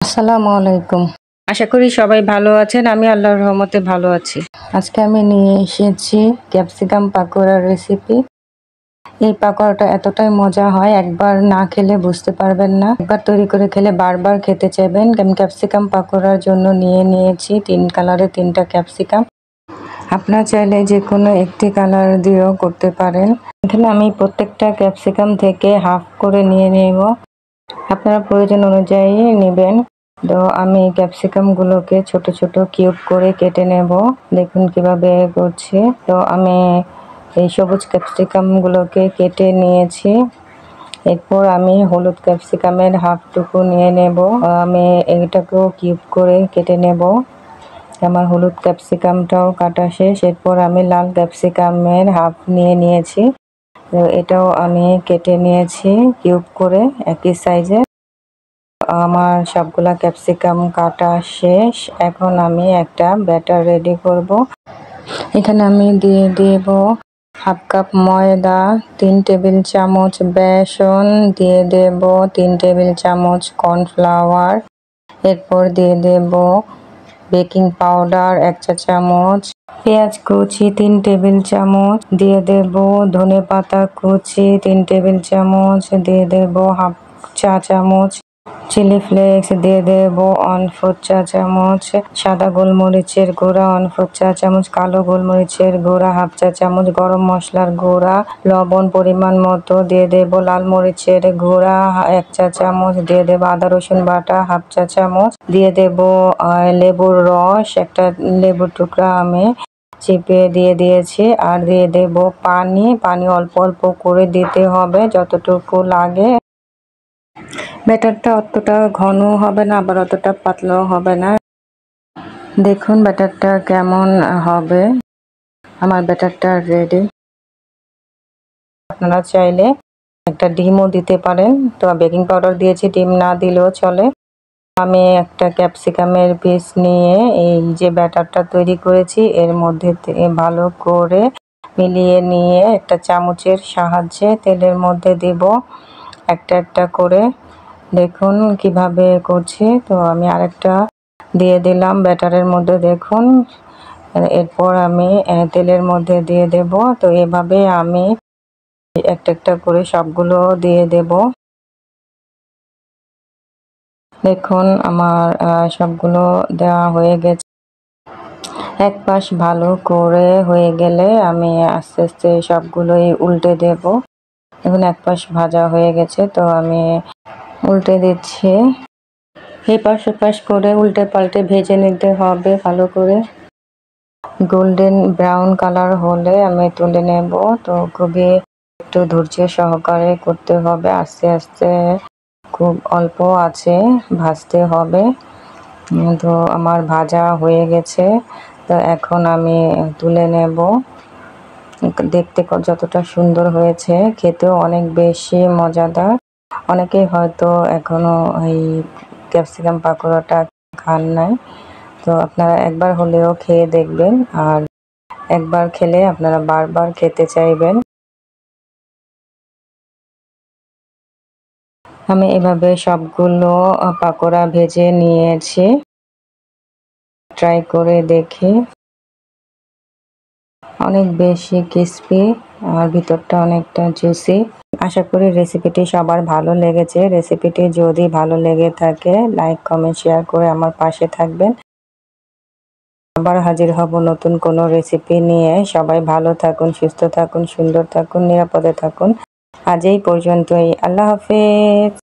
আসসালামু আলাইকুম। আশা করি সবাই ভালো আছেন। আমি আল্লাহর রহমতে ভালো আছি। আজকে আমি নিয়ে এসেছি ক্যাপসিকাম পাকোড়ার রেসিপি। এই পাকোড়াটা এতটাই মজা হয়, একবার না খেলে বুঝতে পারবেন না। একবার তৈরি করে খেলে বারবার খেতে চাইবেন। আমি ক্যাপসিকাম পাকোড়ার জন্য নিয়েছি 3 কালারের 3টা ক্যাপসিকাম। আপনারা চাইলে যে কোনো একটি কালার দিয়েও করতে পারেন। এখানে আমি প্রত্যেকটা ক্যাপসিকাম থেকে হাফ করে নিয়ে নেব। আপনারা প্রয়োজন অনুযায়ী নেবেন। তো আমি ক্যাপসিকাম গুলোকে ছোট ছোট কিউব করে কেটে নেব। দেখুন কিভাবে করছি। তো আমি এই সবুজ ক্যাপসিকাম গুলোকে কেটে নিয়েছি। এরপর আমি হলুদ ক্যাপসিকামের হাফটুকু নিয়ে নেব। আমি এটাকেও কিউব করে কেটে নেব। আমার হলুদ ক্যাপসিকামটাও কাটা শেষ। এরপর আমি লাল ক্যাপসিকামের হাফ নিয়েছি। তো এটাও আমি কেটে নিয়েছি কিউব করে একই সাইজে। আমার সবগুলা ক্যাপসিকাম কাটা শেষ। এখন আমি একটা ব্যাটার রেডি করব। এখানে আমি দিয়ে দেব হাফ কাপ ময়দা, 3 টেবিল চামচ বেসন, দিয়ে দেব 3 টেবিল চামচ কর্নফ্লাওয়ার। এরপর দিয়ে দেব বেকিং পাউডার 1 চা চামচ, পেঁয়াজ কুচি 3 টেবিল চামচ, দিয়ে দেব ধনেপাতা কুচি 3 টেবিল চামচ, দিয়ে দেব হাফ চা চামচ চিলি ফ্লেক্স, দিয়ে দেব 1/4 চা চামচ সাদা গোলমরিচের গুঁড়া, 1/4 চা চামচ কালো গোলমরিচের গুঁড়া, হাফ চা চামচ গরম মশলার গুঁড়া, লবণ পরিমাণ মতো, দিয়ে দেব লাল মরিচের গুঁড়া 1 চা চামচ, দিয়ে দেব আদা রসুন বাটা হাফ চা চামচ, দিয়ে দেব লেবুর রস, একটা লেবুর টুকরা আমি চিপে দিয়ে দিয়েছি, আর দিয়ে দেব পানি অল্প অল্প করে দিতে হবে যতটুকু লাগে। ব্যাটারটা অতটা ঘন হবে না, আবার অতটা পাতলাও হবে না। দেখুন ব্যাটারটা কেমন হবে। আমার ব্যাটারটা রেডি। আপনারা চাইলে একটা ডিমও দিতে পারেন। তো বেকিং পাউডার দিয়েছি, ডিম না দিলেও চলে। আমি একটা ক্যাপসিকামের পিস নিয়ে এই যে ব্যাটারটা তৈরি করেছি এর মধ্যে ভালো করে মিলিয়ে নিয়ে একটা চামচের সাহায্যে তেলের মধ্যে দেব একটা একটা করে। দেখুন কিভাবে করছি। তো আমি আরেকটা দিয়ে দিলাম ব্যাটারের মধ্যে, দেখুন। এরপর আমি তেলের মধ্যে দিয়ে দেব। তো এভাবে আমি একটা একটা করে সবগুলো দিয়ে দেব। দেখুন আমার সবগুলো দেওয়া হয়ে গেছে। এক পাশ ভালো করে হয়ে গেলে আমি আস্তে আস্তে সবগুলোই উল্টে দেব। এখন এক পাশ ভাজা হয়ে গেছে, তো আমি উল্টে দিচ্ছি। এপাশ ওপাশ করে উল্টে পাল্টে ভেজে নিতে হবে ভালো করে। গোল্ডেন ব্রাউন কালার হলে আমি তুলে নেব। তো খুবই একটু ধৈর্য সহকারে করতে হবে, আস্তে আস্তে খুব অল্প আছে ভাজতে হবে। তো আমার ভাজা হয়ে গেছে। তো এখন আমি তুলে নেব। দেখতে যতটা সুন্দর হয়েছে, খেতেও অনেক বেশি মজাদার। অনেকেই হয়তো এখনো এই ক্যাপসিকাম পাকোড়াটা খান নাই। তো আপনারা একবার হলেও খেয়ে দেখবেন, আর একবার খেলে আপনারা বারবার খেতে চাইবেন। আমি এভাবে সবগুলো পাকোড়া ভেজে নিয়েছি। ট্রাই করে দেখি। অনেক বেশি ক্রিস্পি আর ভিতরটা অনেকটা জুসি। আশা করি রেসিপিটি সবার ভালো লেগেছে। রেসিপিটি যদি ভালো লেগে থাকে লাইক কমেন্ট শেয়ার করে আমার পাশে থাকবেন। আবার হাজির হব নতুন কোনো রেসিপি নিয়ে। সবাই ভালো থাকুন, সুস্থ থাকুন, সুন্দর থাকুন, নিরাপদে থাকুন। আজ এই পর্যন্তই। আল্লাহ হাফেজ।